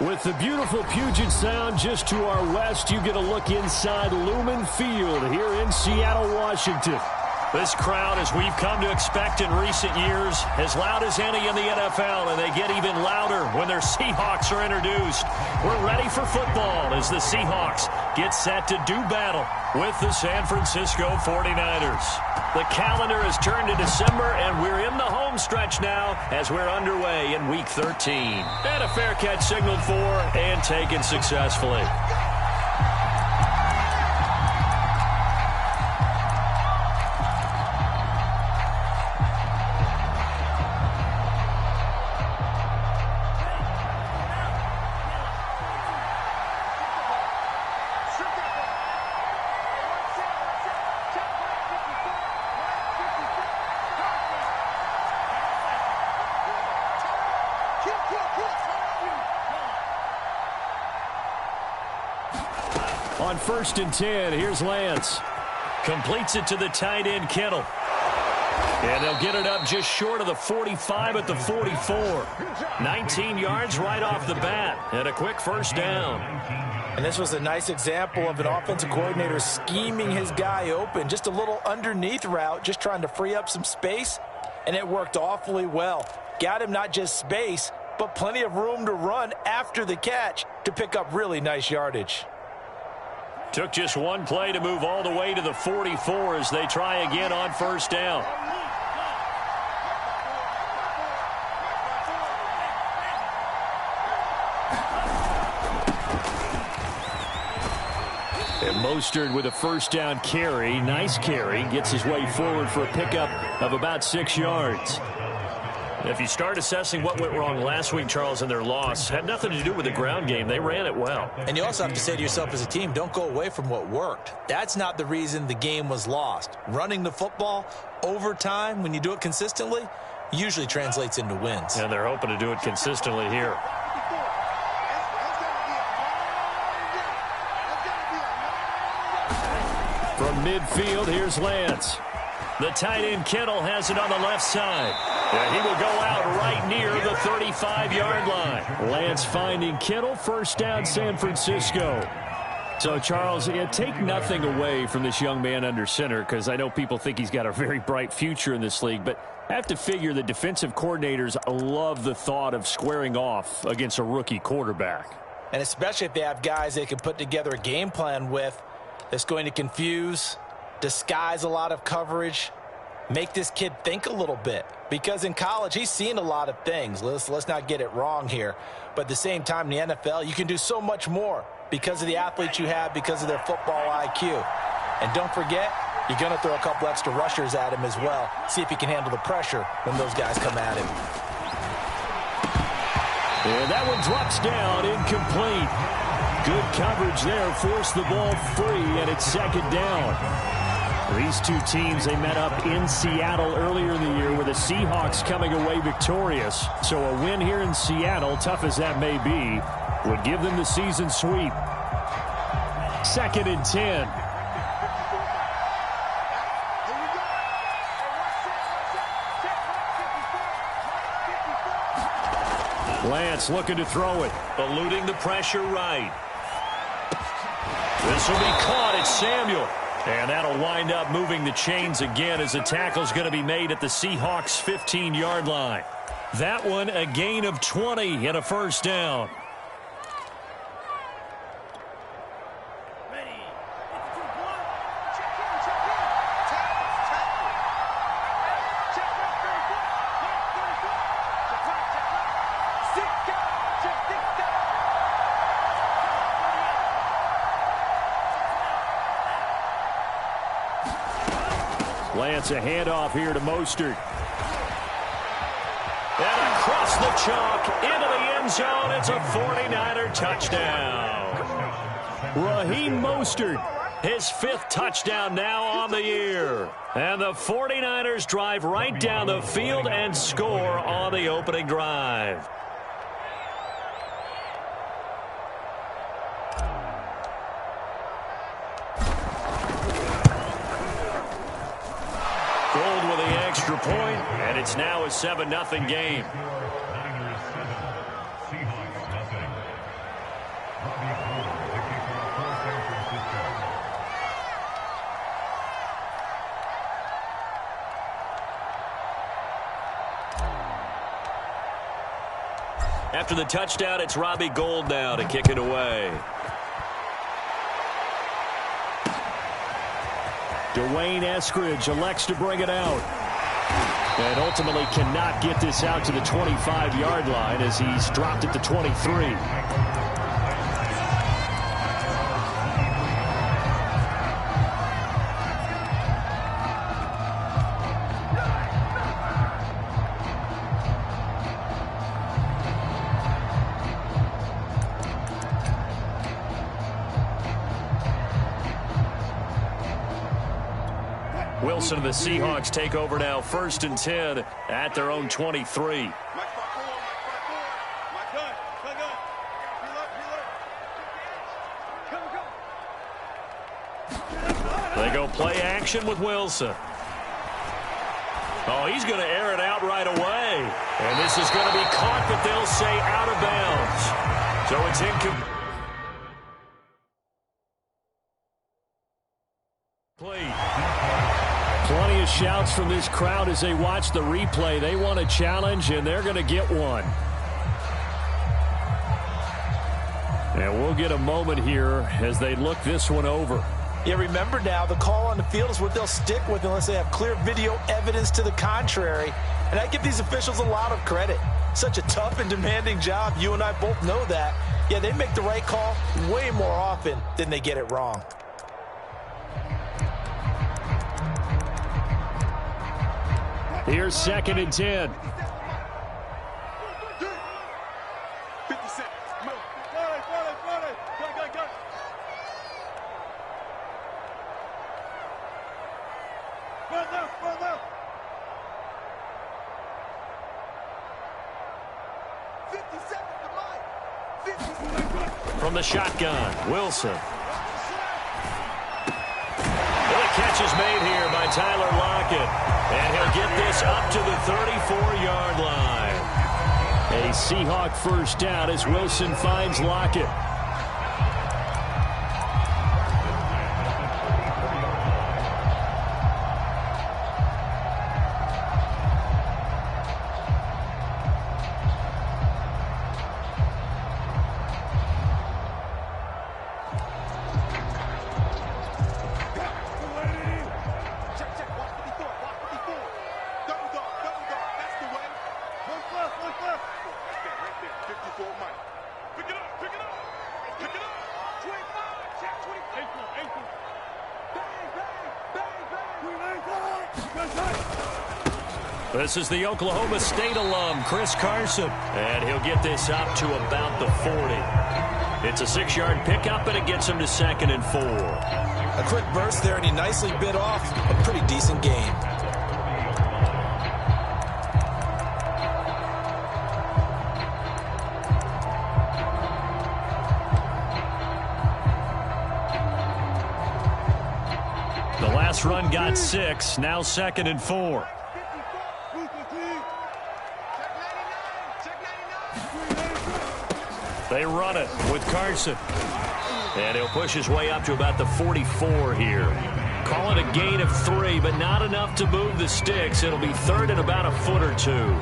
With the beautiful Puget Sound just to our west, you get a look inside Lumen Field here in Seattle, Washington. This crowd, as we've come to expect in recent years, as loud as any in the NFL, and they get even louder when their Seahawks are introduced. We're ready for football as the Seahawks get set to do battle with the San Francisco 49ers. The calendar has turned to December, and we're in the home stretch now as we're underway in Week 13. And a fair catch signaled for and taken successfully. On 1st and 10, here's Lance. Completes it to the tight end, Kittle. And they'll get it up just short of the 45 at the 44. 19 yards right off the bat, and a quick first down. And this was a nice example of an offensive coordinator scheming his guy open. Just a little underneath route, just trying to free up some space, and it worked awfully well. Got him not just space, but plenty of room to run after the catch to pick up really nice yardage. Took just one play to move all the way to the 44 as they try again on 1st down. And Mostert with a 1st down carry. Nice carry. Gets his way forward for a pickup of about 6 yards. If you start assessing what went wrong last week, Charles, in their loss, had nothing to do with the ground game. They ran it well. And you also have to say to yourself as a team, don't go away from what worked. That's not the reason the game was lost. Running the football over time, when you do it consistently, usually translates into wins. And they're hoping to do it consistently here. From midfield, here's Lance. The tight end Kittle has it on the left side. And he will go out right near the 35-yard line. Lance finding Kittle, 1st down San Francisco. So, Charles, take nothing away from this young man under center, because I know people think he's got a very bright future in this league, but I have to figure the defensive coordinators love the thought of squaring off against a rookie quarterback. And especially if they have guys they can put together a game plan with that's going to confuse, disguise a lot of coverage, make this kid think a little bit. Because in college, he's seen a lot of things. Let's not get it wrong here. But at the same time, in the NFL, you can do so much more because of the athletes you have, because of their football IQ. And don't forget, you're going to throw a couple extra rushers at him as well. See if he can handle the pressure when those guys come at him. And that one drops down, incomplete. Good coverage there, forced the ball free, and it's 2nd down. These two teams, they met up in Seattle earlier in the year with the Seahawks coming away victorious. So a win here in Seattle, tough as that may be, would give them the season sweep. 2nd and 10. Lance looking to throw it, eluding the pressure right. This will be caught. It's Samuel. And that'll wind up moving the chains again as the tackle's going to be made at the Seahawks' 15-yard line. That one a gain of 20 and a 1st down. Lance a handoff here to Mostert. And across the chalk into the end zone. It's a 49er touchdown. Raheem Mostert, his 5th touchdown now on the year. And the 49ers drive right down the field and score on the opening drive. Gold with the extra point, and it's now a 7-0 game. After the touchdown, it's Robbie Gould now to kick it away. Dwayne Eskridge elects to bring it out. And ultimately cannot get this out to the 25-yard line as he's dropped at the 23. Wilson and the Seahawks take over now, 1st and 10 at their own 23. They go play action with Wilson. Oh, he's going to air it out right away. And this is going to be caught, but they'll say out of bounds. So it's incomplete. Plenty of shouts from this crowd as they watch the replay. They want a challenge, and they're going to get one. And we'll get a moment here as they look this one over. Yeah, remember now, the call on the field is what they'll stick with unless they have clear video evidence to the contrary. And I give these officials a lot of credit. Such a tough and demanding job. You and I both know that. Yeah, they make the right call way more often than they get it wrong. Here's 2nd and 10. 50 seconds. Come on. Go. Run left. 50 seconds to mine. 50 seconds. From the shotgun, Wilson. Catch is made here by Tyler Lockett. And he'll get this up to the 34-yard line. A Seahawk first down as Wilson finds Lockett. This is the Oklahoma State alum, Chris Carson. And he'll get this up to about the 40. It's a 6-yard pickup, and it gets him to 2nd and 4. A quick burst there, and he nicely bit off a pretty decent gain. The last run got 6, now 2nd and 4. They run it with Carson. And he'll push his way up to about the 44 here. Call it a gain of 3, but not enough to move the sticks. It'll be 3rd and about a foot or 2.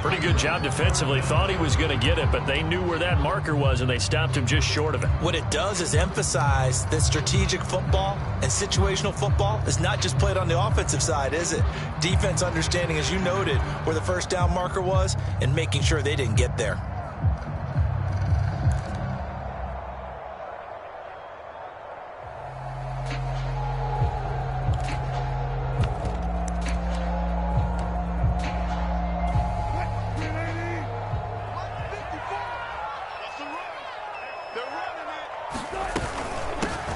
Pretty good job defensively. Thought he was going to get it, but they knew where that marker was, and they stopped him just short of it. What it does is emphasize that strategic football and situational football is not just played on the offensive side, is it? Defense understanding, as you noted, where the first down marker was and making sure they didn't get there.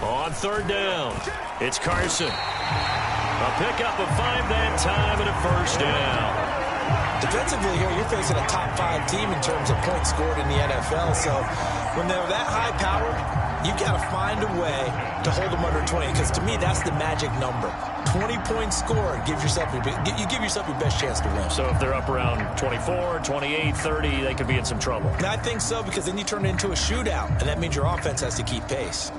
On 3rd down, it's Carson. A pickup of 5 that time and a first down. Defensively here, you're facing a top 5 team in terms of points scored in the NFL. So when they're that high power, you got to find a way to hold them under 20. Because to me, that's the magic number. 20 points scored, you give yourself your best chance to win. So if they're up around 24, 28, 30, they could be in some trouble. And I think so, because then you turn it into a shootout, and that means your offense has to keep pace.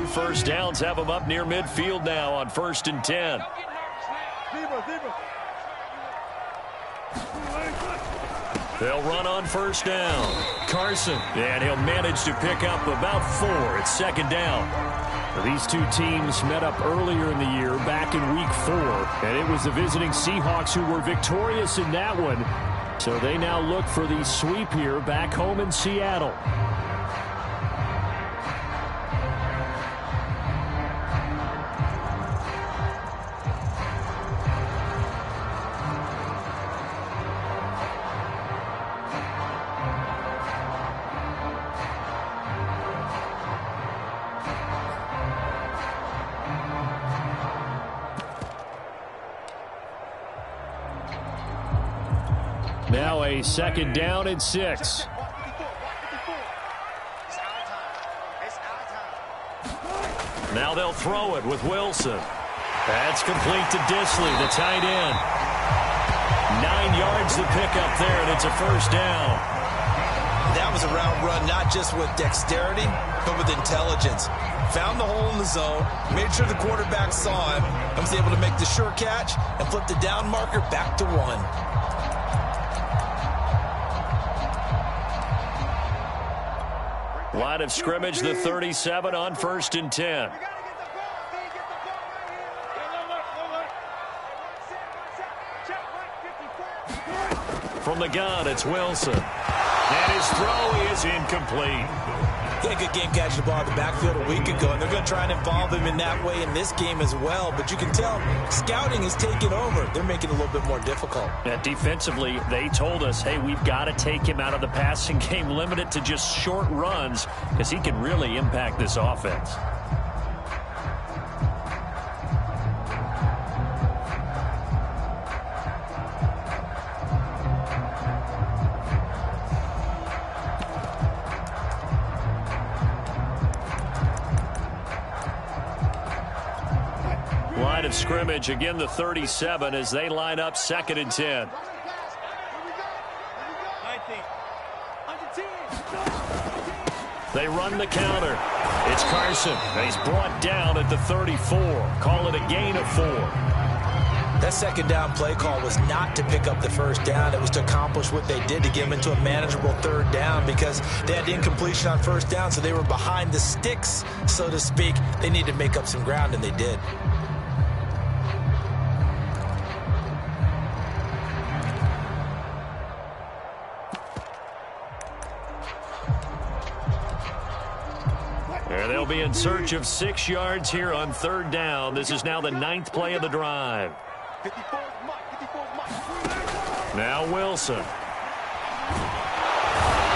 2 first downs have them up near midfield now on 1st and 10. They'll run on 1st down. Carson, and he'll manage to pick up about 4. It's 2nd down. These two teams met up earlier in the year, back in Week 4, and it was the visiting Seahawks who were victorious in that one. So they now look for the sweep here back home in Seattle. Now a 2nd down and 6. Now they'll throw it with Wilson. That's complete to Dissly, the tight end. 9 yards to pick up there, and it's a 1st down. That was a route run, not just with dexterity, but with intelligence. Found the hole in the zone, made sure the quarterback saw him, and was able to make the sure catch and flip the down marker back to 1. Line of scrimmage, the 37 on 1st and 10. From the gun, it's Wilson. And his throw is incomplete. He had a good game catching the ball in the backfield a week ago, and they're going to try and involve him in that way in this game as well. But you can tell scouting is taking over. They're making it a little bit more difficult. And defensively, they told us, hey, we've got to take him out of the passing game, limit it to just short runs, because he can really impact this offense. Line of scrimmage, again the 37 as they line up 2nd and 10. They run the counter. It's Carson. He's brought down at the 34. Call it a gain of 4. That 2nd down play call was not to pick up the 1st down. It was to accomplish what they did, to get them into a manageable 3rd down, because they had incompletion on 1st down, so they were behind the sticks, so to speak. They needed to make up some ground, and they did. They'll be in search of 6 yards here on 3rd down. This is now the 9th play of the drive. Now Wilson.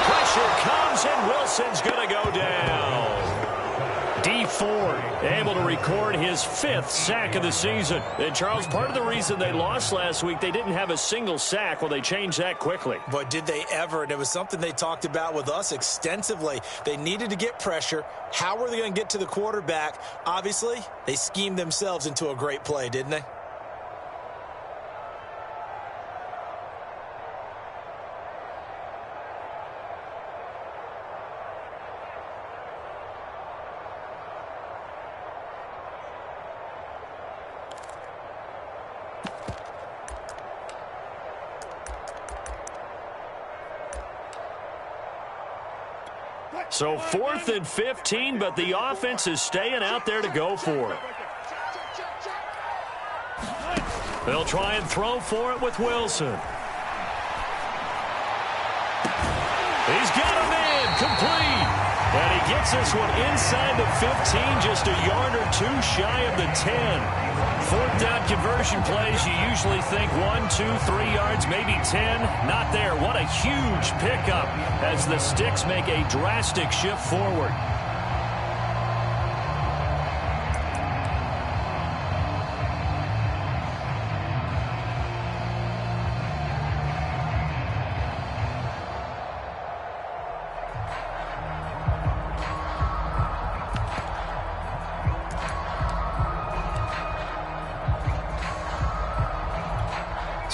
Pressure comes, and Wilson's going to go down. Dee Ford able to record his 5th sack of the season. And Charles, part of the reason they lost last week, they didn't have a single sack. Well, they changed that quickly. But did they ever? And it was something they talked about with us extensively. They needed to get pressure. How were they going to get to the quarterback? Obviously, they schemed themselves into a great play, didn't they? So 4th and 15, but the offense is staying out there to go for it. They'll try and throw for it with Wilson. He's got him in, complete. And he gets this one inside the 15, just a yard or 2 shy of the 10. 4th down conversion plays, you usually think 1, 2, 3 yards, maybe 10. Not there. What a huge pickup as the Sticks make a drastic shift forward.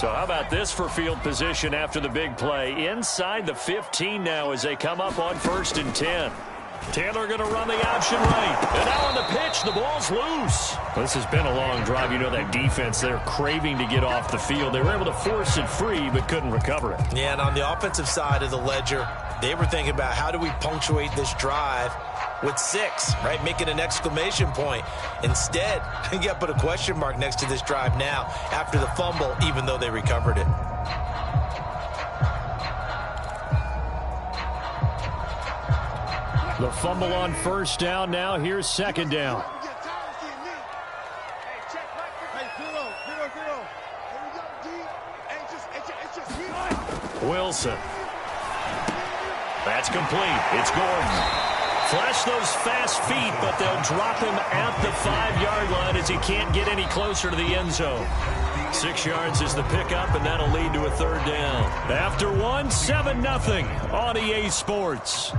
So how about this for field position after the big play? Inside the 15 now as they come up on 1st and 10. Taylor going to run the option right. And now on the pitch, the ball's loose. This has been a long drive. You know that defense, they're craving to get off the field. They were able to force it free, but couldn't recover it. Yeah, and on the offensive side of the ledger, they were thinking about how do we punctuate this drive with 6, right? Making an exclamation point. Instead, you got to put a question mark next to this drive now after the fumble, even though they recovered it. The fumble on first down. Now here's second down. Wilson. That's complete. It's Gordon. Flash those fast feet, but they'll drop him at the 5-yard line as he can't get any closer to the end zone. 6 yards is the pickup, and that'll lead to a third down. After 1, 7-0 on EA Sports.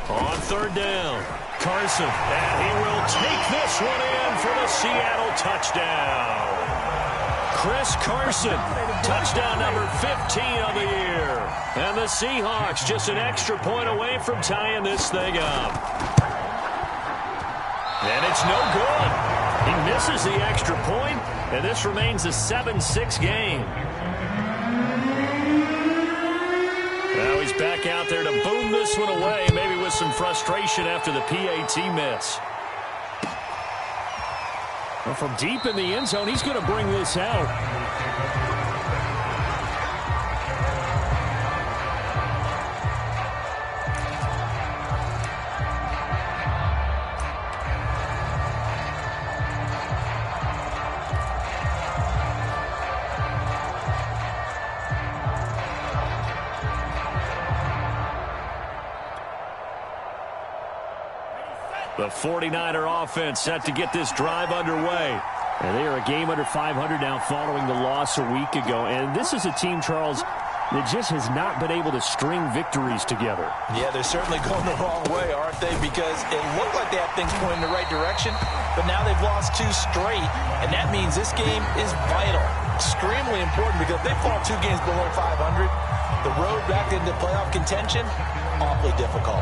On third down, Carson, and he will take this one in for the Seattle touchdown. Chris Carson, touchdown number 15 of the year. And the Seahawks just an extra point away from tying this thing up. And it's no good. He misses the extra point, and this remains a 7-6 game. Now he's back out there to boom this one away, maybe with some frustration after the PAT miss. Well, from deep in the end zone, he's going to bring this out. The 49er offense set to get this drive underway. And they are a game under 500 now following the loss a week ago. And this is a team, Charles, that just has not been able to string victories together. Yeah, they're certainly going the wrong way, aren't they? Because it looked like they had things pointing in the right direction, but now they've lost 2 straight. And that means this game is vital, extremely important, because if they fall 2 games below 500, the road back into playoff contention, awfully difficult.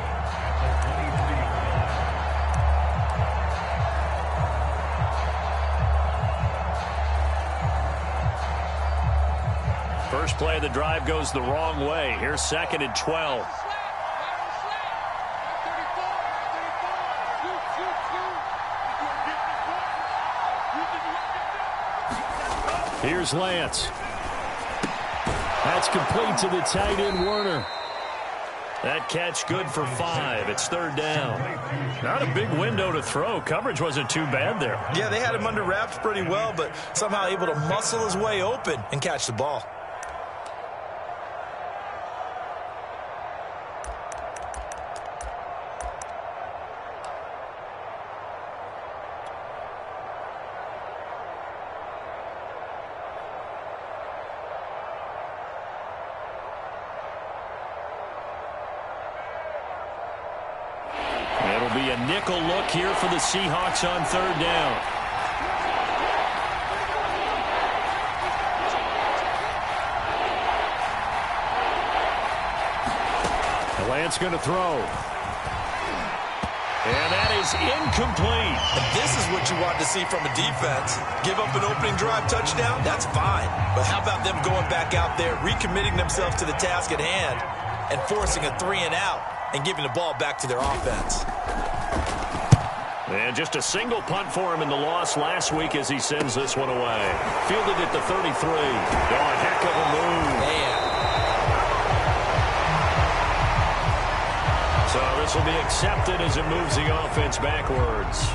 First play of the drive goes the wrong way. Here's 2nd and 12. Here's Lance. That's complete to the tight end, Werner. That catch good for 5. It's 3rd down. Not a big window to throw. Coverage wasn't too bad there. Yeah, they had him under wraps pretty well, but somehow able to muscle his way open and catch the ball. It'll be a nickel look here for the Seahawks on 3rd down. Lance going to throw. And that is incomplete. And this is what you want to see from a defense. Give up an opening drive touchdown, that's fine. But how about them going back out there, recommitting themselves to the task at hand, and forcing a 3-and-out and giving the ball back to their offense. And just a single punt for him in the loss last week as he sends this one away. Fielded at the 33. Oh, a heck of a move. Man. So this will be accepted as it moves the offense backwards.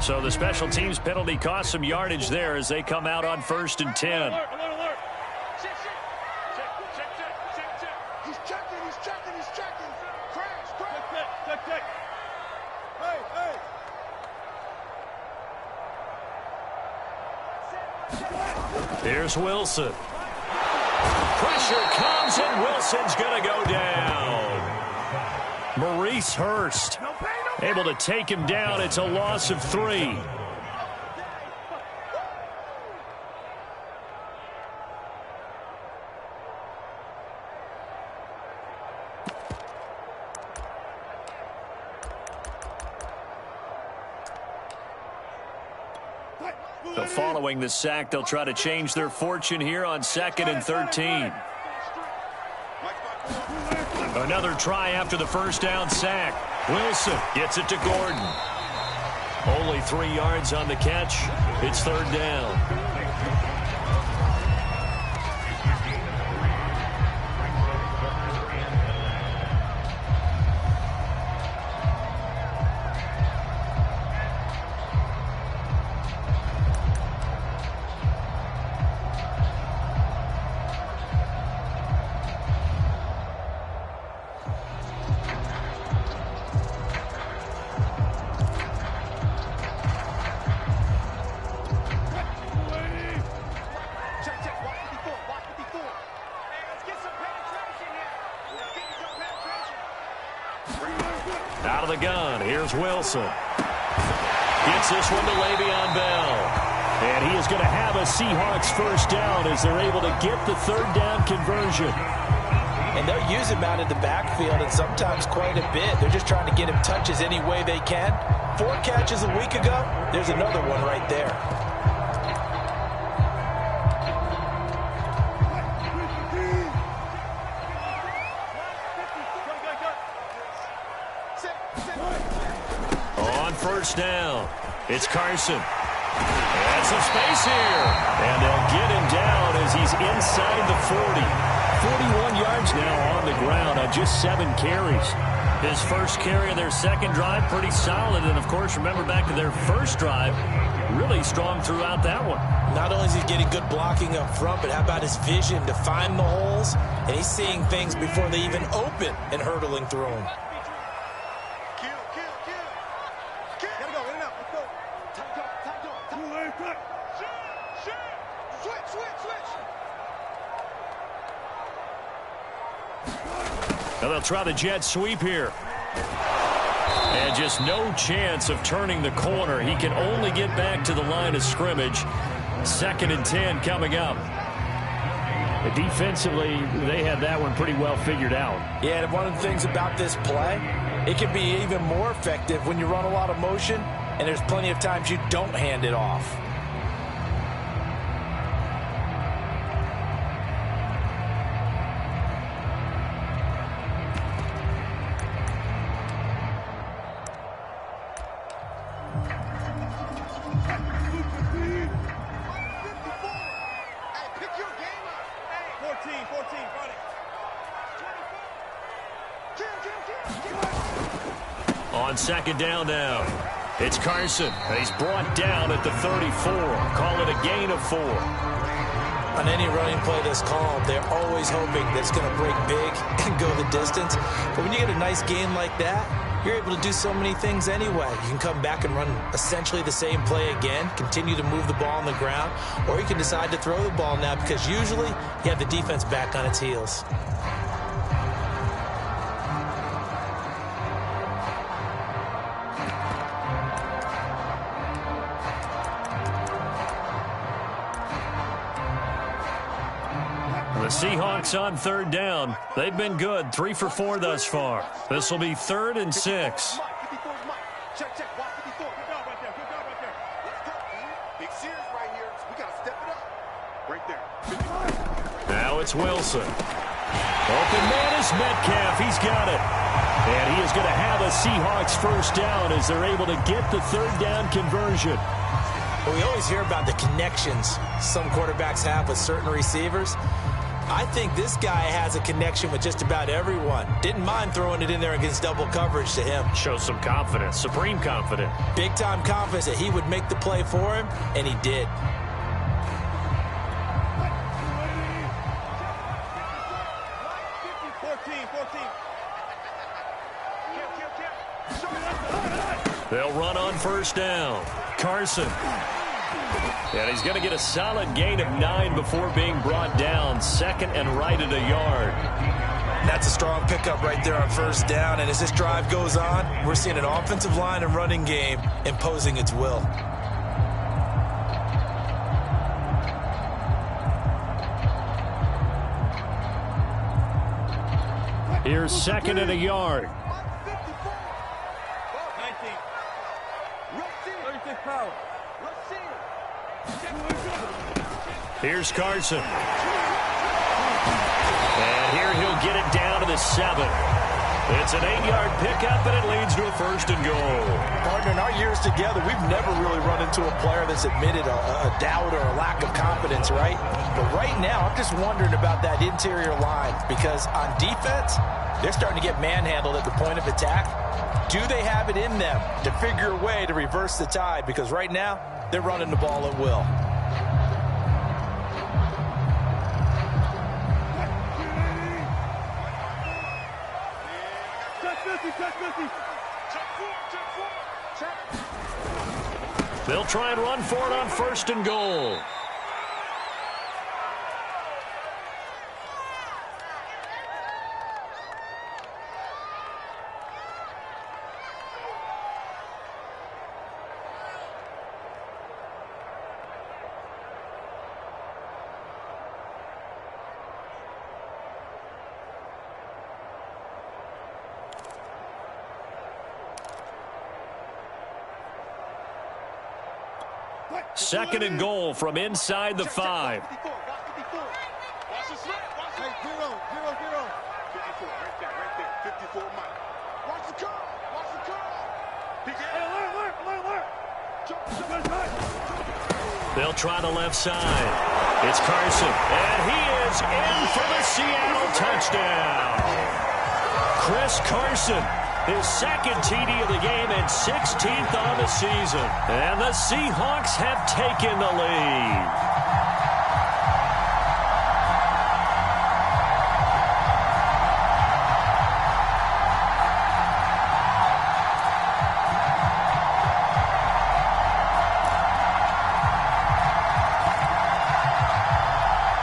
So the special teams penalty cost some yardage there as they come out on 1st and 10. Alert. He's checking. Crash. Check. Hey. Here's Wilson. Pressure comes, and Wilson's going to go down. Maurice Hurst able to take him down. It's a loss of 3. So following the sack, they'll try to change their fortune here on 2nd and 13. Another try after the first down sack. Wilson gets it to Gordon. Only 3 yards on the catch. It's 3rd down. Out of the gun, here's Wilson. Gets this one to Le'Veon Bell. And he is going to have a Seahawks first down as they're able to get the 3rd down conversion. And they'll use him out in the backfield, and sometimes quite a bit. They're just trying to get him touches any way they can. 4 catches a week ago. There's another one right there. On 1st down, it's Carson. And some space here. And they'll get him down as he's inside the 40. 41 yards now on the ground on just 7 carries. His first carry of their second drive, pretty solid. And, of course, remember back to their first drive, really strong throughout that one. Not only is he getting good blocking up front, but how about his vision to find the holes? And he's seeing things before they even open and hurdling through them. Gotta go, in and out. Let's go. Tight. Switch. Now they'll try the jet sweep here. And just no chance of turning the corner. He can only get back to the line of scrimmage. 2nd and 10 coming up. Defensively, they had that one pretty well figured out. Yeah, and one of the things about this play, it can be even more effective when you run a lot of motion, and there's plenty of times you don't hand it off. On 2nd down now, it's Carson. He's brought down at the 34. Call it a gain of 4. On any running play that's called, they're always hoping that it's going to break big and go the distance. But when you get a nice gain like that, you're able to do so many things anyway. You can come back and run essentially the same play again, continue to move the ball on the ground, or you can decide to throw the ball now because usually you have the defense back on its heels. The Seahawks on 3rd down. They've been good, 3 for 4 thus far. This will be 3rd and 6. Check. Watch 54. Good job right there. Let's go. Big series right here. We got to step it up. Right there. Now it's Wilson. Open man is Metcalf. He's got it. And he is going to have a Seahawks first down as they're able to get the 3rd down conversion. Well, we always hear about the connections some quarterbacks have with certain receivers. I think this guy has a connection with just about everyone. Didn't mind throwing it in there against double coverage to him. Shows some confidence, supreme confidence. Big-time confidence that he would make the play for him, and he did. They'll run on first down. Carson. And he's going to get a solid gain of 9 before being brought down. Second and right at a yard. That's a strong pickup right there on first down. And as this drive goes on, we're seeing an offensive line and running game imposing its will. Here's second and a yard. Here's Carson. And here he'll get it down to the 7. It's an 8-yard pickup, and it leads to a first and goal. Partner, in our years together, we've never really run into a player that's admitted a doubt or a lack of confidence, right? But right now, I'm just wondering about that interior line, because on defense, they're starting to get manhandled at the point of attack. Do they have it in them to figure a way to reverse the tide? Because right now, they're running the ball at will. They'll try and run for it on first and goal. Second and goal from inside the 5. They'll try the left side. It's Carson, and he is in for the Seattle touchdown. Chris Carson, his second TD of the game and 16th on the season. And the Seahawks have taken the lead.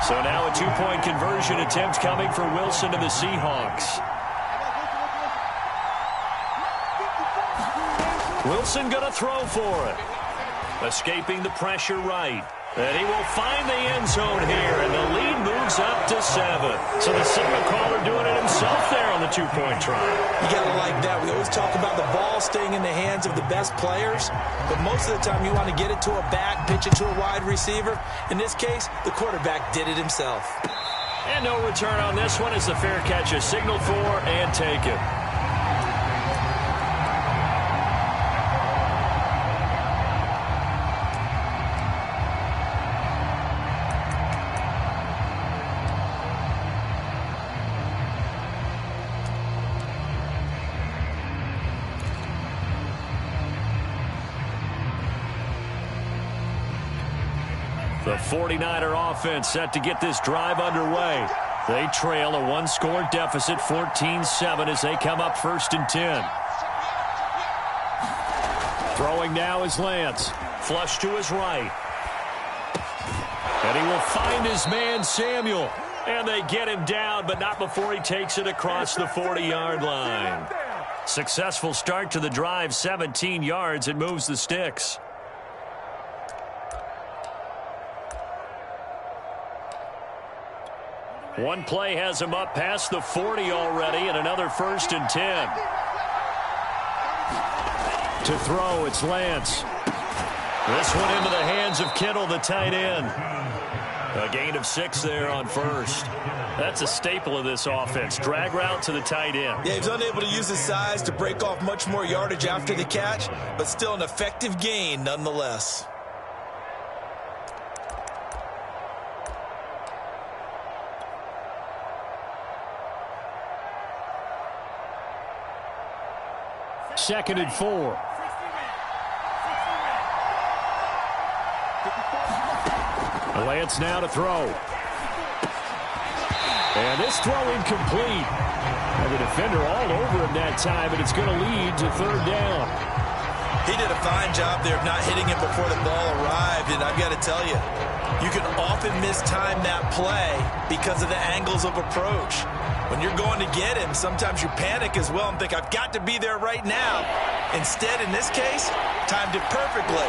So now a two-point conversion attempt coming for Wilson to the Seahawks. Wilson going to throw for it. Escaping the pressure right. And he will find the end zone here, and the lead moves up to 7. So the signal caller doing it himself there on the two-point try. You got to like that. We always talk about the ball staying in the hands of the best players, but most of the time you want to get it to a back, pitch it to a wide receiver. In this case, the quarterback did it himself. And no return on this one as the fair catch is signaled for and taken. The 49er offense set to get this drive underway. They trail a one-score deficit, 14-7, as they come up first and 10. Throwing now is Lance. Flush to his right. And he will find his man, Samuel. And they get him down, but not before he takes it across the 40-yard line. Successful start to the drive, 17 yards. It moves the sticks. One play has him up past the 40 already, and another first and 10. To throw, it's Lance. This one into the hands of Kittle, the tight end. A gain of 6 there on first. That's a staple of this offense. Drag route to the tight end. Yeah, he's unable to use his size to break off much more yardage after the catch, but still an effective gain nonetheless. 2nd and 4. Lance now to throw. And this throw incomplete. And the defender all over him that time, and it's going to lead to 3rd down. He did a fine job there of not hitting it before the ball arrived, and I've got to tell you, you can often mistime that play because of the angles of approach. When you're going to get him, sometimes you panic as well and think, I've got to be there right now. Instead, in this case, timed it perfectly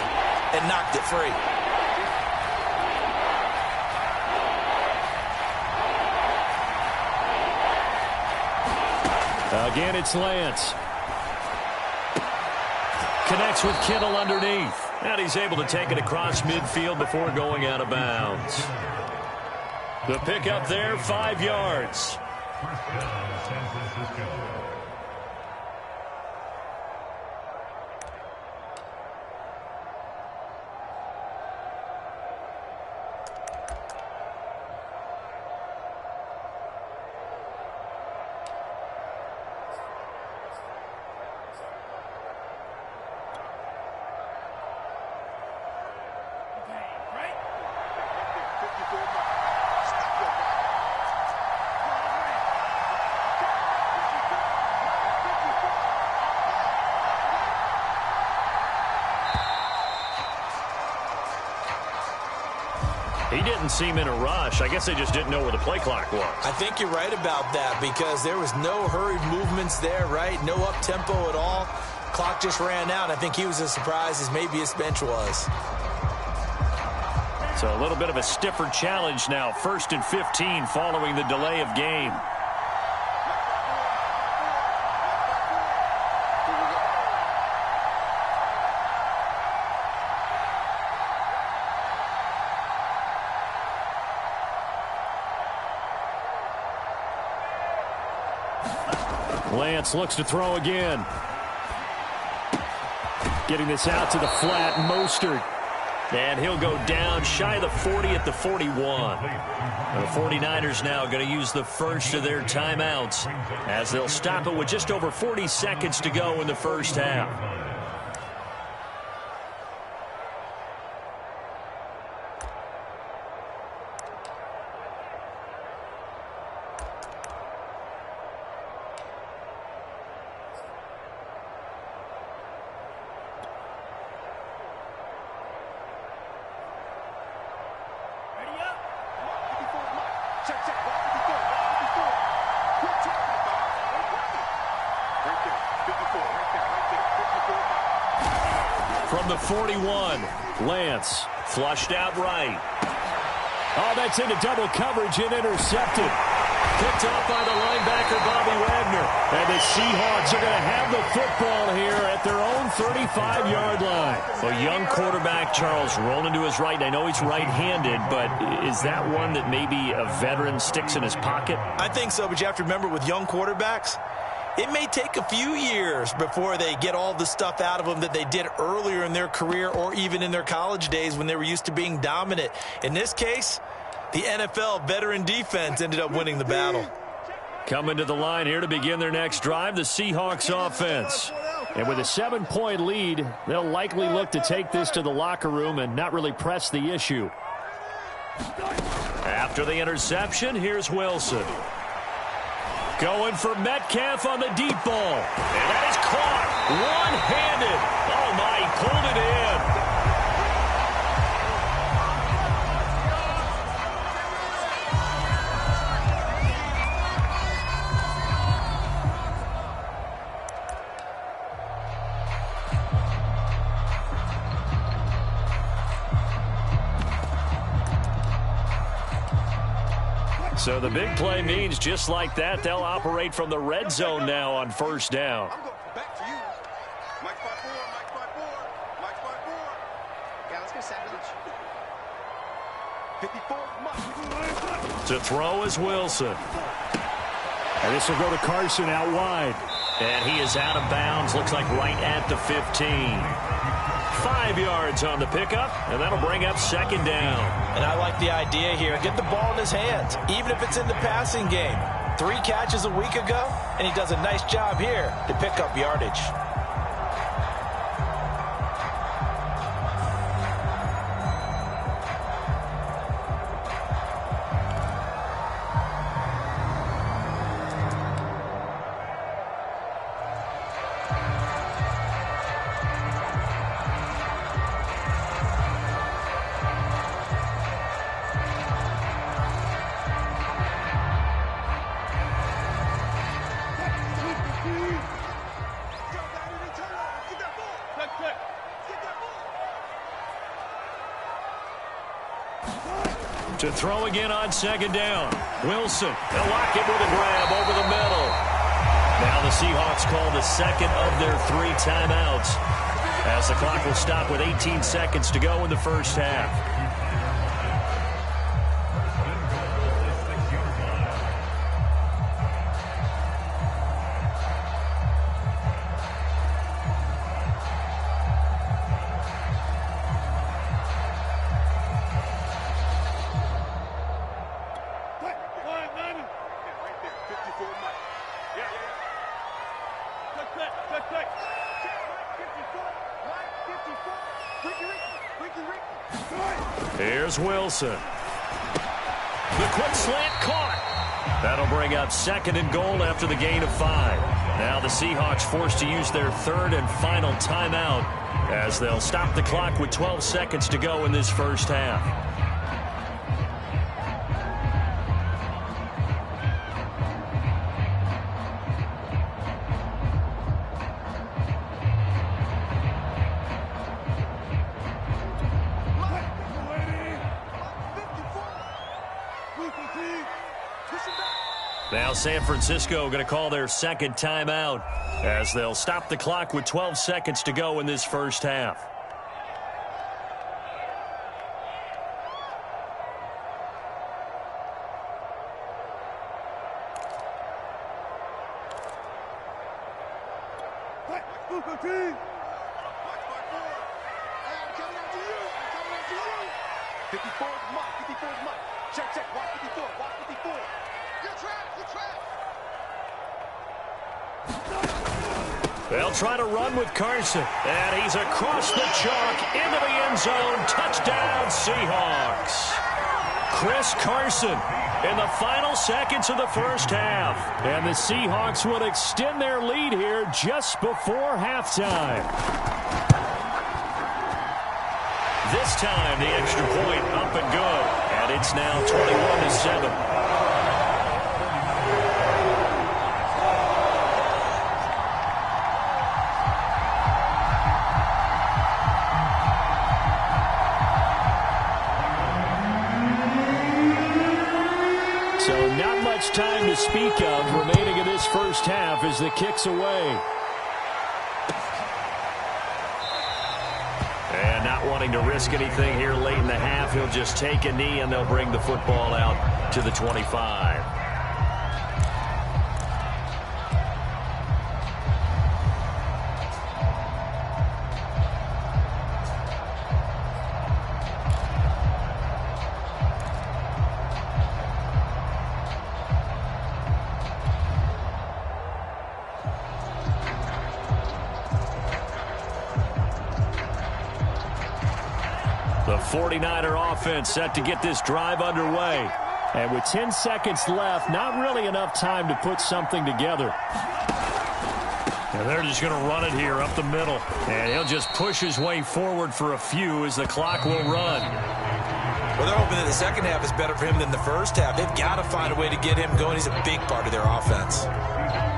and knocked it free. Again, it's Lance. Connects with Kittle underneath. And he's able to take it across midfield before going out of bounds. The pickup there, 5 yards. He didn't seem in a rush. I guess they just didn't know where the play clock was. I think you're right about that because there was no hurried movements there, right? No up-tempo at all. Clock just ran out. I think he was as surprised as maybe his bench was. So a little bit of a stiffer challenge now. 1st and 15 following the delay of game. Lance looks to throw again. Getting this out to the flat, Mostert. And he'll go down shy of the 40 at the 41. The 49ers now going to use the first of their timeouts as they'll stop it with just over 40 seconds to go in the first half. From the 41, Lance flushed out right. Oh, that's into double coverage and intercepted. Picked off by the linebacker, Bobby Wagner. And the Seahawks are going to have the football here at their own 35-yard line. A young quarterback, Charles, rolling to his right. And I know he's right-handed, but is that one that maybe a veteran sticks in his pocket? I think so, but you have to remember with young quarterbacks, it may take a few years before they get all the stuff out of them that they did earlier in their career or even in their college days when they were used to being dominant. In this case, the NFL veteran defense ended up winning the battle. Coming to the line here to begin their next drive, the Seahawks offense. And with a 7-point lead, they'll likely look to take this to the locker room and not really press the issue. After the interception, here's Wilson. Going for Metcalf on the deep ball. And that is caught one-handed. Oh, my, he pulled it in. So the big play means just like that, they'll operate from the red zone now on first down. I'm going back to you. Mike 5-4, Mike 5-4, Mike 5-4. Yeah, let's go sandwich. 54, Mike. To throw is Wilson. And this will go to Carson out wide. And he is out of bounds, looks like right at the 15. 5 yards on the pickup, and that'll bring up second down. And I like the idea here. Get the ball in his hands, even if it's in the passing game. 3 catches a week ago, and he does a nice job here to pick up yardage. To throw again on second down. Wilson. They'll lock it with a grab over the middle. Now the Seahawks call the second of their 3 timeouts, as the clock will stop with 18 seconds to go in the first half. Here's Wilson. The quick slant caught. That'll bring up second and goal after the gain of 5. Now the Seahawks forced to use their 3rd and final timeout, as they'll stop the clock with 12 seconds to go in this first half. Now San Francisco going to call their second timeout, as they'll stop the clock with 12 seconds to go in this first half. They'll try to run with Carson, and he's across the chalk into the end zone. Touchdown, Seahawks. Chris Carson in the final seconds of the first half. And the Seahawks will extend their lead here just before halftime. This time, the extra point up and good, and it's now 21-7. So not much time to speak of remaining in this first half as the kick's away. And not wanting to risk anything here late in the half, he'll just take a knee and they'll bring the football out to the 25. The 49er offense set to get this drive underway. And with 10 seconds left, not really enough time to put something together. And they're just going to run it here up the middle. And he'll just push his way forward for a few as the clock will run. Well, they're hoping that the second half is better for him than the first half. They've got to find a way to get him going. He's a big part of their offense.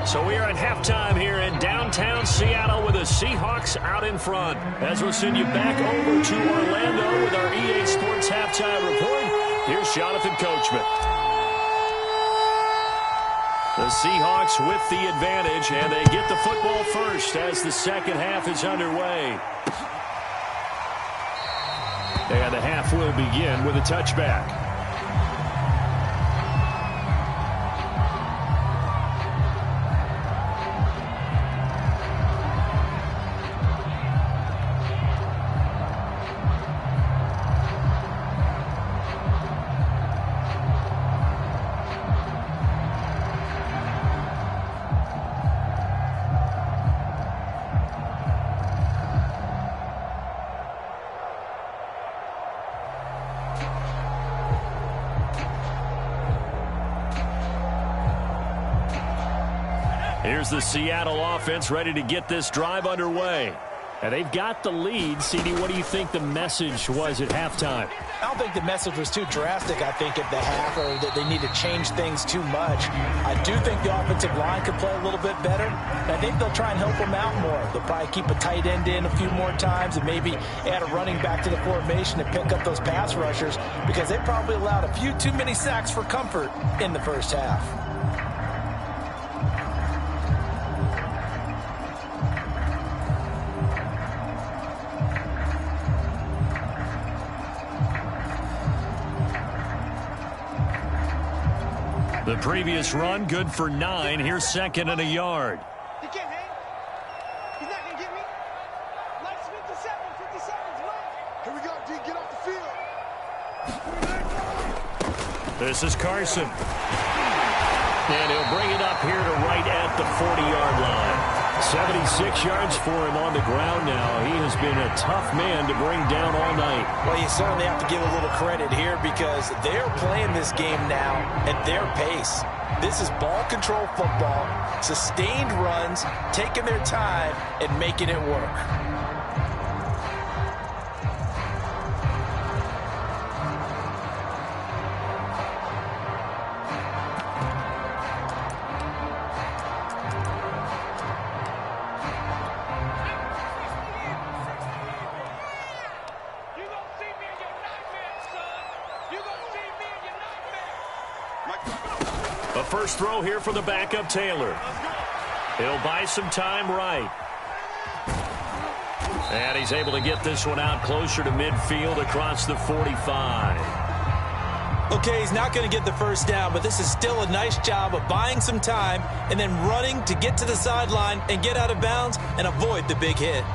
So we are at halftime here in downtown Seattle with the Seahawks out in front. As we'll send you back over to Orlando with our EA Sports halftime report, here's Jonathan Coachman. The Seahawks with the advantage, and they get the football first as the second half is underway. And the half will begin with a touchback. Here's the Seattle offense ready to get this drive underway. And they've got the lead. CD, what do you think the message was at halftime? I don't think the message was too drastic, I think, at the half, or that they need to change things too much. I do think the offensive line could play a little bit better. And I think they'll try and help them out more. They'll probably keep a tight end in a few more times and maybe add a running back to the formation and pick up those pass rushers, because they probably allowed a few too many sacks for comfort in the first half. The previous run, good for 9. Here's second and a yard. He can't hang. He's not going to get me. Life's 57 seconds left. Here we go, D. Get off the field. This is Carson. And he'll bring it up here to right at the 40-yard line. 76 yards for him on the ground now. He has been a tough man to bring down all night. Well, you certainly have to give a little credit here, because they're playing this game now at their pace. This is ball control football, sustained runs, taking their time and making it work. A first throw here for the backup Taylor. He'll buy some time right. And he's able to get this one out closer to midfield across the 45. Okay, he's not going to get the first down, but this is still a nice job of buying some time and then running to get to the sideline and get out of bounds and avoid the big hit.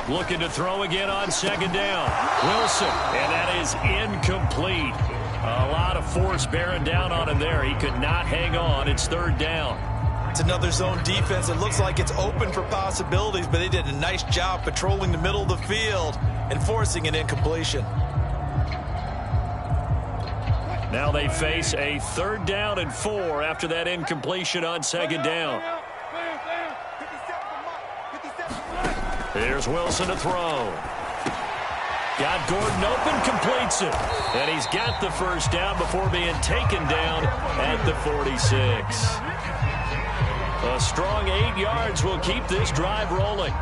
Looking to throw again on second down. Wilson, and that is incomplete. A lot of force bearing down on him there. He could not hang on. It's third down. It's another zone defense. It looks like it's open for possibilities, but they did a nice job patrolling the middle of the field and forcing an incompletion. Now they face a 3rd down and 4 after that incompletion on second down. Here's Wilson to throw. Got Gordon open, completes it. And he's got the first down before being taken down at the 46. A strong 8 yards will keep this drive rolling.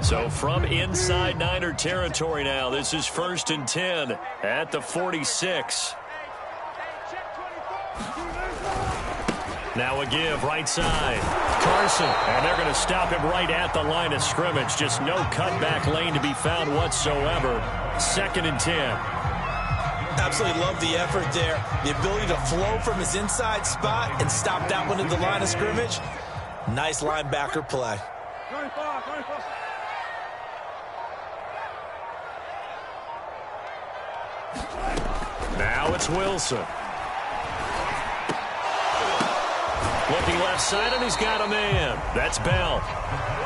So from inside Niner territory now, this is 1st and 10 at the 46. Now a give right side. Carson, and they're going to stop him right at the line of scrimmage. Just no cutback lane to be found whatsoever. 2nd and 10. Absolutely love the effort there. The ability to flow from his inside spot and stop that one at the line of scrimmage. Nice linebacker play. Now it's Wilson. Looking left side, and he's got a man. That's Bell.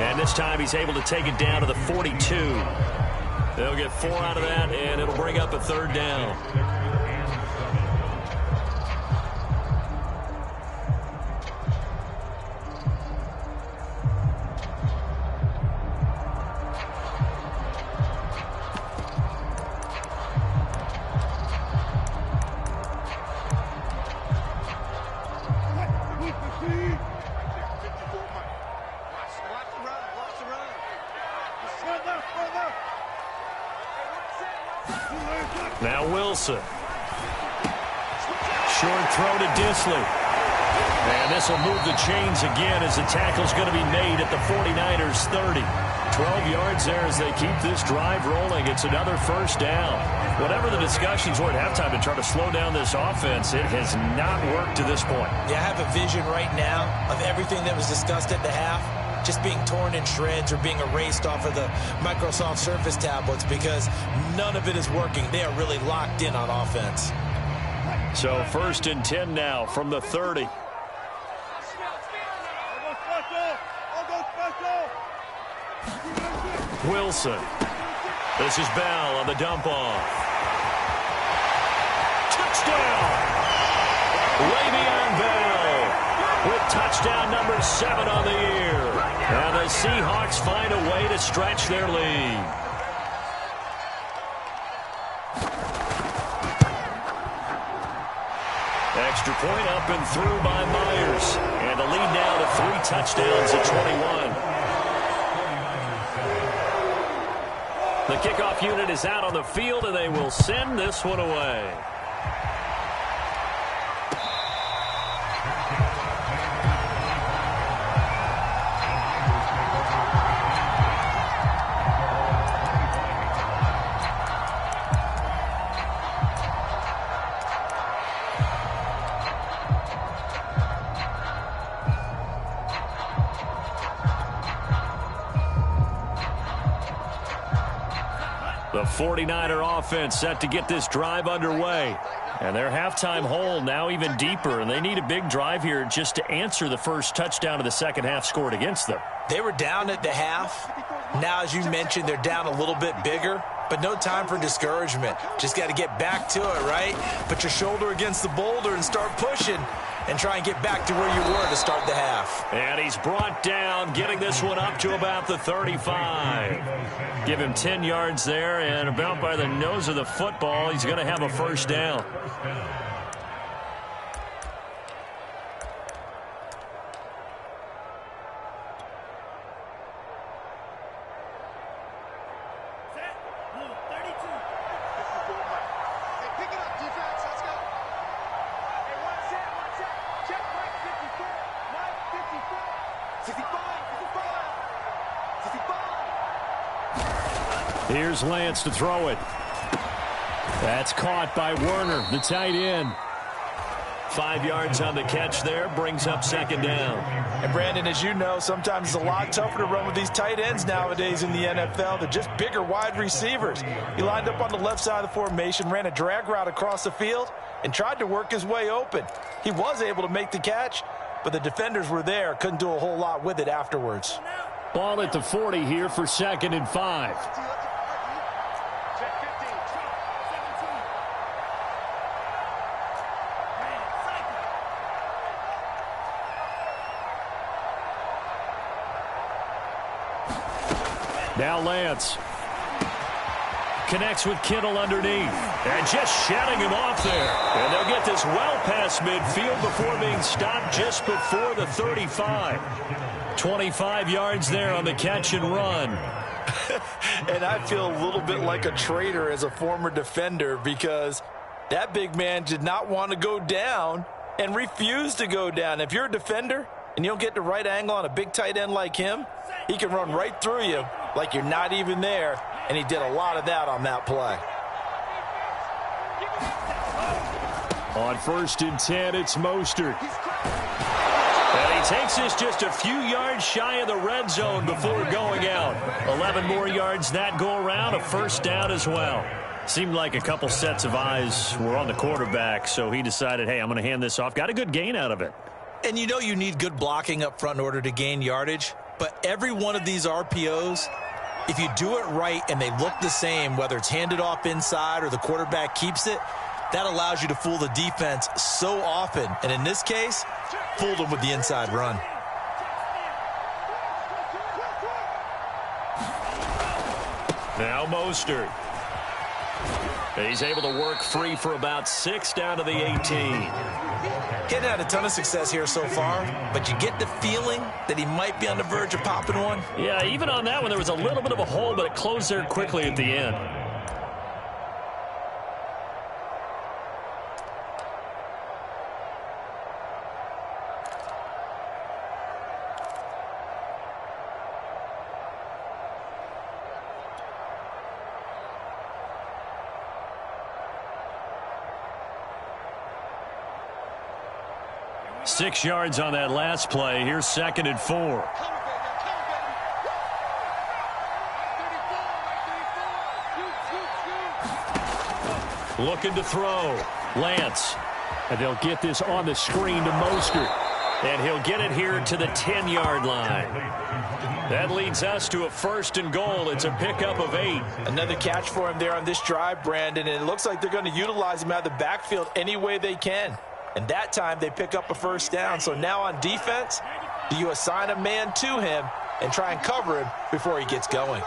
And this time he's able to take it down to the 42. They'll get 4 out of that, and it'll bring up a 3rd down. Now Wilson. Short throw to Dissly. And this will move the chains again as the tackle's going to be made at the 49ers 30. 12 yards there as they keep this drive rolling. It's another first down. Whatever the discussions were at halftime to try to slow down this offense, it has not worked to this point. Yeah, I have a vision right now of everything that was discussed at the half just being torn in shreds or being erased off of the Microsoft Surface tablets because none of it is working. They are really locked in on offense. So 1st and 10 now from the 30. Wilson. This is Bell on the dump off. Touchdown! Le'Veon Bell with touchdown number 7 on the year. And the Seahawks find a way to stretch their lead. Extra point up and through by Myers. And the lead now to 3 touchdowns at 21. The kickoff unit is out on the field, and they will send this one away. The 49er offense set to get this drive underway. And their halftime hole now even deeper, and they need a big drive here just to answer the first touchdown of the second half scored against them. They were down at the half. Now, as you mentioned, they're down a little bit bigger, but no time for discouragement. Just got to get back to it, right? Put your shoulder against the boulder and start pushing and try and get back to where you were to start the half. And he's brought down, getting this one up to about the 35. Give him 10 yards there, and about by the nose of the football, he's going to have a first down. Here's Lance to throw it. That's caught by Werner, the tight end. 5 yards on the catch there, brings up second down. And Brandon, as you know, sometimes it's a lot tougher to run with these tight ends nowadays in the NFL. They're just bigger wide receivers. He lined up on the left side of the formation, ran a drag route across the field, and tried to work his way open. He was able to make the catch, but the defenders were there, couldn't do a whole lot with it afterwards. Ball at the 40 here for 2nd and 5. Now Lance connects with Kittle underneath and just shutting him off there. And they'll get this well past midfield before being stopped just before the 35. 25 yards there on the catch and run. And I feel a little bit like a traitor as a former defender because that big man did not want to go down and refused to go down. If you're a defender and you don't get the right angle on a big tight end like him, he can run right through you like you're not even there, and he did a lot of that on that play. On 1st and 10, it's Mostert. And he takes this just a few yards shy of the red zone before going out. 11 more yards that go around, a first down as well. Seemed like a couple sets of eyes were on the quarterback, so he decided, hey, I'm going to hand this off. Got a good gain out of it. And you know you need good blocking up front in order to gain yardage, but every one of these RPOs, if you do it right and they look the same, whether it's handed off inside or the quarterback keeps it, that allows you to fool the defense so often. And in this case, fooled them with the inside run. Now Mostert. He's able to work free for about 6 down to the 18. Getting had a ton of success here so far, but you get the feeling that he might be on the verge of popping one. Yeah, even on that one, there was a little bit of a hole, but it closed there quickly at the end. 6 yards on that last play. Here's 2nd and 4. Looking to throw. Lance. And they'll get this on the screen to Mostert. And he'll get it here to the 10-yard line. That leads us to a 1st and goal. It's a pickup of 8. Another catch for him there on this drive, Brandon, and it looks like they're going to utilize him out of the backfield any way they can. And that time they pick up a 1st down. So now on defense, do you assign a man to him and try and cover him before he gets going?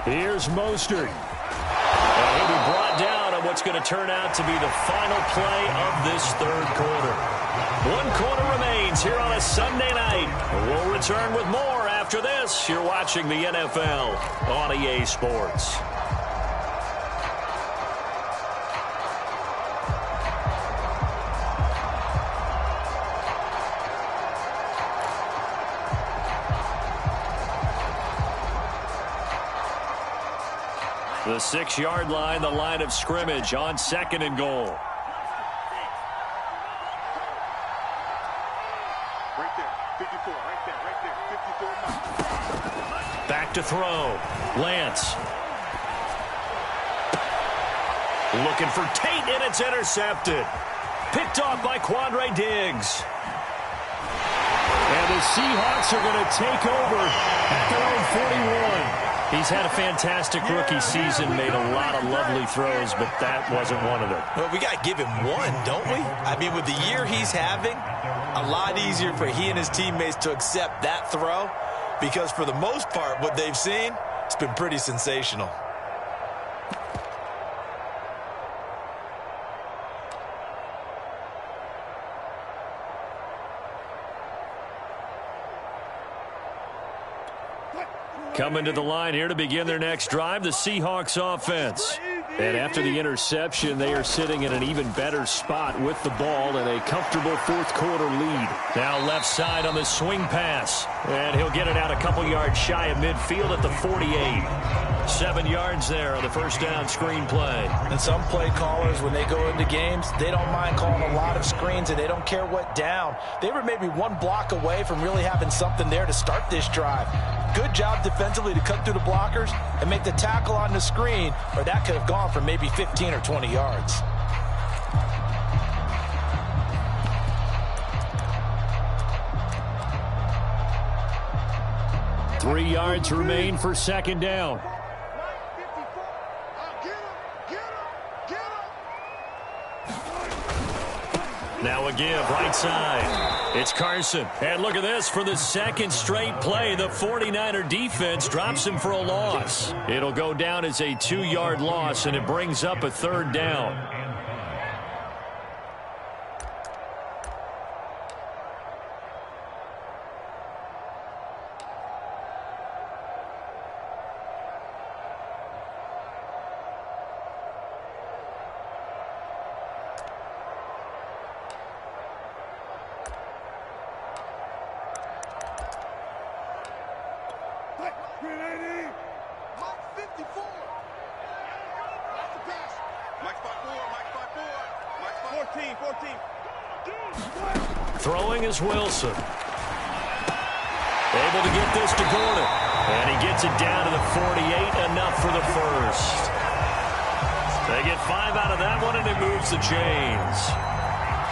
Here's Mostert. And he'll be brought down on what's going to turn out to be the final play of this 3rd quarter. 1 quarter remains here on a Sunday night. We'll return with more after this. You're watching the NFL on EA Sports. The 6-yard line, the line of scrimmage on 2nd and goal. Right there, 54, right there, 54. Back to throw. Lance. Looking for Tate, and it's intercepted. Picked off by Quandre Diggs. And the Seahawks are going to take over at their own 41. He's had a fantastic rookie season, made a lot of lovely throws, but that wasn't one of them. Well, we got to give him one, don't we? I mean, with the year he's having, a lot easier for he and his teammates to accept that throw because for the most part, what they've seen, it's been pretty sensational. Coming to the line here to begin their next drive, the Seahawks offense. And after the interception, they are sitting in an even better spot with the ball and a comfortable 4th quarter lead. Now left side on the swing pass. And he'll get it out a couple yards shy of midfield at the 48. 7 yards there on the 1st down screen play. And some play callers, when they go into games, they don't mind calling a lot of screens, and they don't care what down. They were maybe 1 block away from really having something there to start this drive. Good job defensively to cut through the blockers and make the tackle on the screen, or that could have gone for maybe 15 or 20 yards. Three yards remain for 2nd down. Now a give, right side. It's Carson. And look at this, for the 2nd straight play, the 49er defense drops him for a loss. It'll go down as a 2-yard loss, and it brings up a 3rd down. Throwing is Wilson. Able to get this to Gordon. And he gets it down to the 48, enough for the 1st. They get 5 out of that one, and it moves the chains.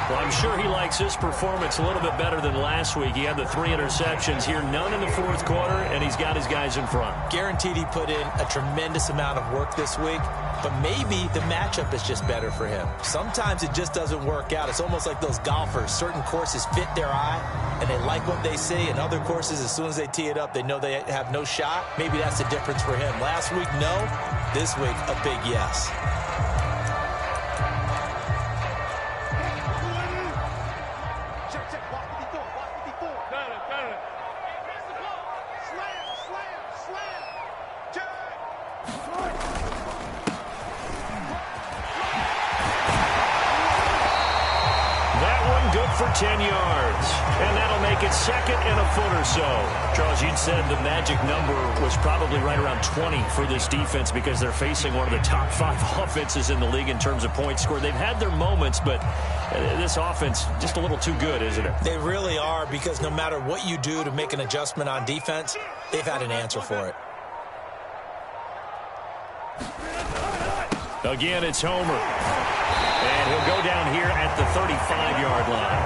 Well, I'm sure he likes his performance a little bit better than last week. He had the 3 interceptions here, none in the 4th quarter, and he's got his guys in front. Guaranteed he put in a tremendous amount of work this week, but maybe the matchup is just better for him. Sometimes it just doesn't work out. It's almost like those golfers. Certain courses fit their eye, and they like what they see, and other courses, as soon as they tee it up, they know they have no shot. Maybe that's the difference for him. Last week, no. This week, a big yes. for 10 yards. And that'll make it second and a foot or so. Charles, you'd said the magic number was probably right around 20 for this defense because they're facing one of the top 5 offenses in the league in terms of points scored. They've had their moments, but this offense just a little too good, isn't it? They really are, because no matter what you do to make an adjustment on defense, they've had an answer for it. Again, it's Homer. And he'll go down here at the 35-yard line.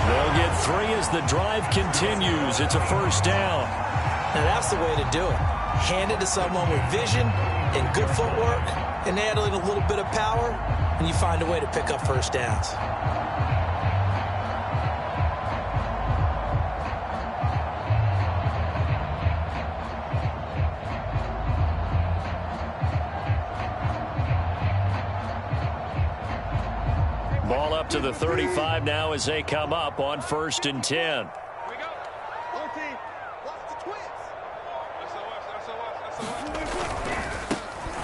They'll get 3 as the drive continues. It's a first down. Now, that's the way to do it. Hand it to someone with vision and good footwork, and add in a little bit of power, and you find a way to pick up first downs. Ball up to the 35 now as they come up on 1st and 10. Here we go. Home team. Watch the twins.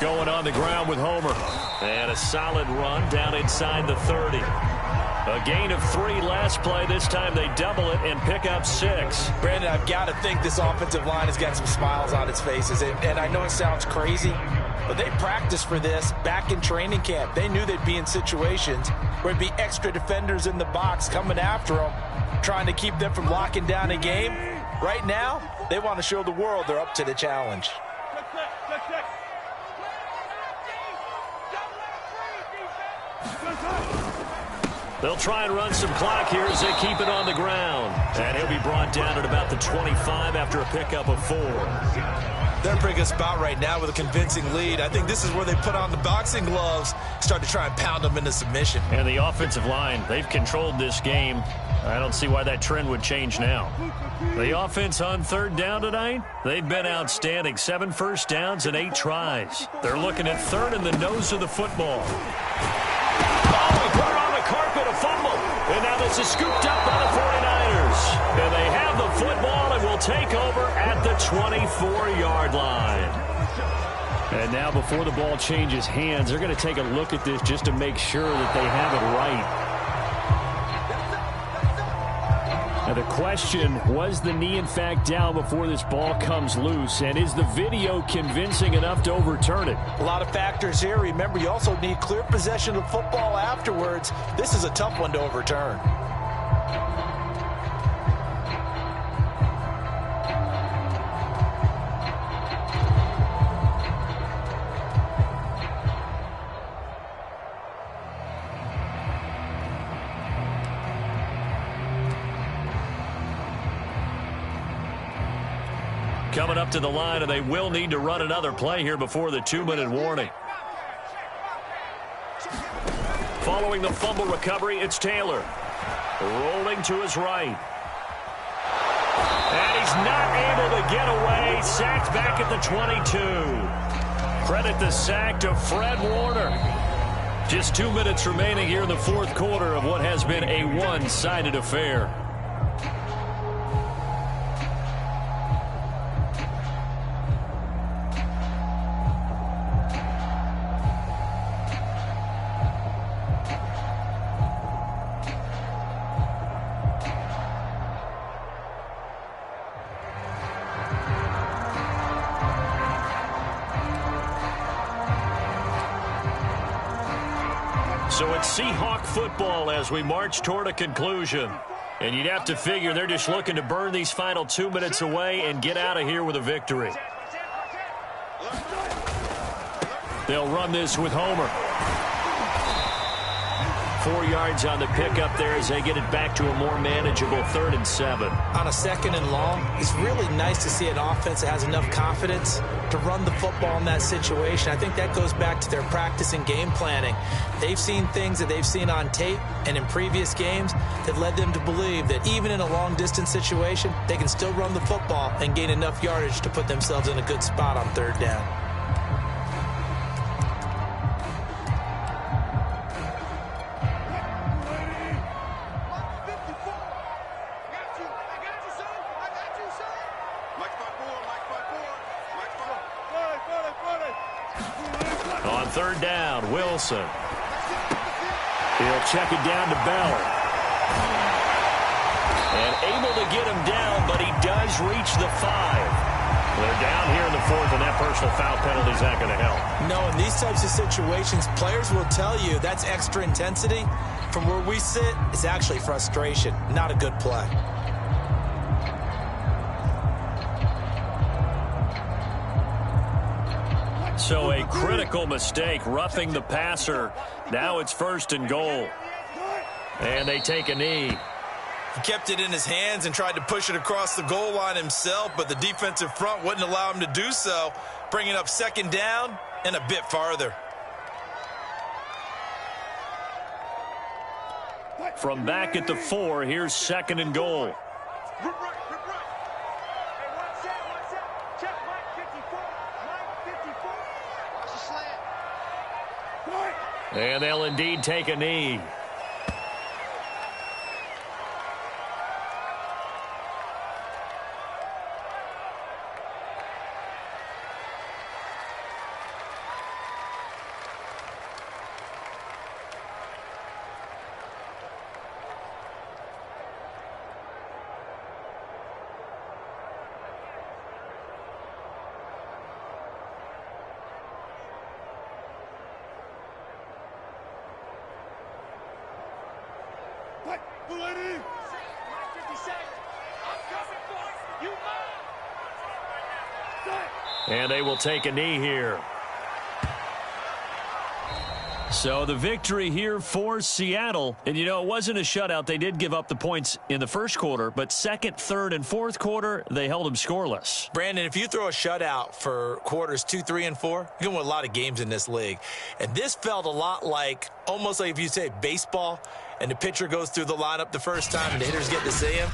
Going on the ground with Homer. And a solid run down inside the 30. A gain of 3 last play. This time they double it and pick up 6. Brandon, I've got to think this offensive line has got some smiles on its faces. And I know it sounds crazy, but they practiced for this back in training camp. They knew they'd be in situations where it'd be extra defenders in the box coming after them, trying to keep them from locking down a game. Right now, they want to show the world they're up to the challenge. They'll try and run some clock here as they keep it on the ground. And he'll be brought down at about the 25 after a pickup of 4. They're in a pretty good spot right now with a convincing lead. I think this is where they put on the boxing gloves, start to try and pound them into submission. And the offensive line, they've controlled this game. I don't see why that trend would change now. The offense on 3rd down tonight, they've been outstanding. 7 first downs and 8 tries. They're looking at 3rd in the nose of the football. Carpet, a fumble, and now this is scooped up by the 49ers. And they have the football and will take over at the 24-yard line. And now before the ball changes hands, they're going to take a look at this just to make sure that they have it right. Now the question, was the knee in fact down before this ball comes loose? And is the video convincing enough to overturn it? A lot of factors here. Remember, you also need clear possession of football afterwards. This is a tough one to overturn. Coming up to the line, and they will need to run another play here before the 2-minute warning. Following the fumble recovery, it's Taylor. Rolling to his right. And he's not able to get away. Sacked back at the 22. Credit the sack to Fred Warner. Just 2 minutes remaining here in the 4th quarter of what has been a one-sided affair. So it's Seahawk football as we march toward a conclusion. And you'd have to figure they're just looking to burn these final 2 minutes away and get out of here with a victory. They'll run this with Homer. 4 yards on the pickup there as they get it back to a more manageable 3rd and 7. On a 2nd and long, it's really nice to see an offense that has enough confidence to run the football in that situation. I think that goes back to their practice and game planning. They've seen things that they've seen on tape and in previous games that led them to believe that even in a long-distance situation, they can still run the football and gain enough yardage to put themselves in a good spot on 3rd down. On 3rd down, Wilson. He'll check it down to Bell. And able to get him down, but he does reach the 5. They're down here in the 4th, and that personal foul penalty is not going to help. No, in these types of situations, players will tell you that's extra intensity. From where we sit, it's actually frustration, not a good play. So a critical mistake, roughing the passer. Now it's 1st and goal. And they take a knee. He kept it in his hands and tried to push it across the goal line himself, but the defensive front wouldn't allow him to do so, bringing up 2nd down and a bit farther. From back at the 4, here's 2nd and goal. And they'll indeed take a knee. And they will take a knee here. So the victory here for Seattle. And, you know, it wasn't a shutout. They did give up the points in the first quarter, but 2nd, 3rd, and 4th quarter, they held them scoreless. Brandon, if you throw a shutout for quarters 2, 3, and 4, you're going to win a lot of games in this league. And this felt a lot like, almost like if you say baseball, and the pitcher goes through the lineup the first time and the hitters get to see him,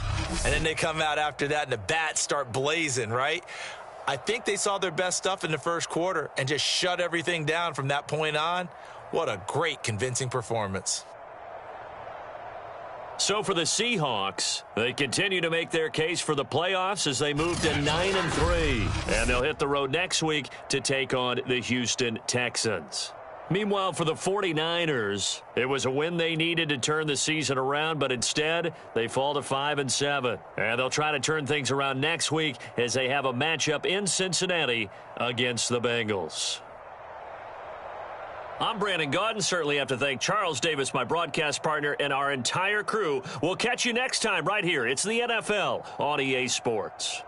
and then they come out after that and the bats start blazing, right? I think they saw their best stuff in the first quarter and just shut everything down from that point on. What a great, convincing performance. So for the Seahawks, they continue to make their case for the playoffs as they move to 9-3. And they'll hit the road next week to take on the Houston Texans. Meanwhile, for the 49ers, it was a win they needed to turn the season around, but instead they fall to 5-7. And they'll try to turn things around next week as they have a matchup in Cincinnati against the Bengals. I'm Brandon Gaudin. Certainly have to thank Charles Davis, my broadcast partner, and our entire crew. We'll catch you next time right here. It's the NFL on EA Sports.